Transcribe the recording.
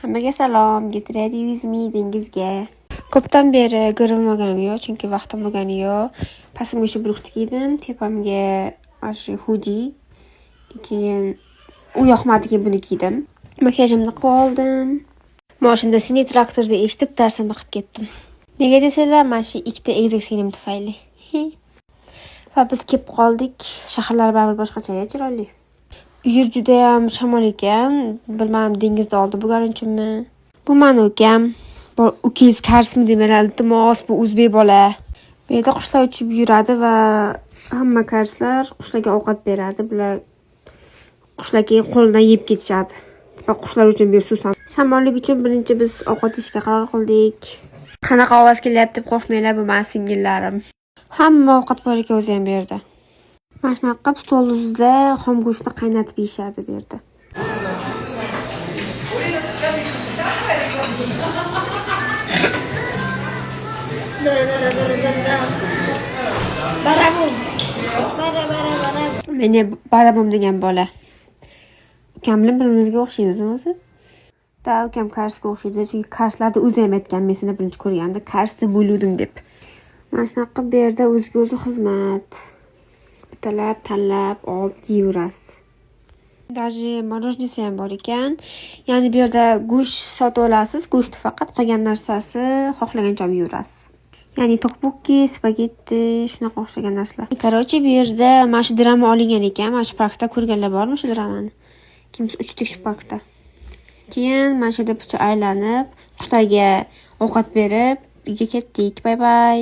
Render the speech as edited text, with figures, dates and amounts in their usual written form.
Hammaga salom, Get Ready With Me dengizga. Ko'pdan beri ko'rinmaganim yo'q, chunki vaqtim bo'lgani yo'q. Pastimga shu brukni kiydim, tepamga mana shu hoodie. Keyin u yoqmadi, buni kiydim. Makiyajimni qilib oldim. Mashinada Sini traktorda eshitib darsimni qilib ketdim. Nega desanglar, mana shu ikkita egizak singlim tufayli. Va biz kelib qoldik. Shaharlar baribir boshqacha, chiroyli. Yer juda ham shamol ekan. Bilmadim, dengizda oldi bo'lgani uchunmi. Bu meni ukam. Ukangiz qarsmi demaylar, iltimos, bu o'zbek bola. Bu yerda qushlar uchib yuradi va hamma qarslar qushlarga ovqat beradi. Bular qushlarga qo'lidan yeb ketishadi. Va qushlar uchun bersusan. Shamollik uchun birinchi biz ovqat yeyishga qaror qildik. Qanaqa ovoz kelyapti deb qo'rqmanglar, bu mening singillarim. Hamma ovqat bor ekan o'zi ham bu yerda. Mana shunaqa stol ustida xom go'shtni qaynatib yeyishadi bu yerda. Meni barabum degan bola. Ukam bilan bir-birimizga o'xshaymiz o'zi. Da ukam Karsga o'xshaydi, chunki Karslarda o'zi ham aytgan, men seni birinchi ko'rganda Karsda bo'luvdim deb. Mana shunaqa bu yerda o'ziga o'zi xizmat. Tanlab olib yeyverasiz. Даже morojnisi ham bor ekan. Ya'ni bu yerda go'sht sotib olasiz, go'sht faqat, qolgan narsasi xohlagancha olib yeyverasiz. Ya'ni tokbokki, spagetti, shunaqa o'xshagan narsalar. Короче, bu yerda mana shu drama olingan ekan. Mana shu parkda ko'rganlar bormi shu dramani? Kimsiz uchdik shu parkda. Keyin mana shu deb aylanib, qushlarga ovqat berib, uyga ketdik. Bay bay.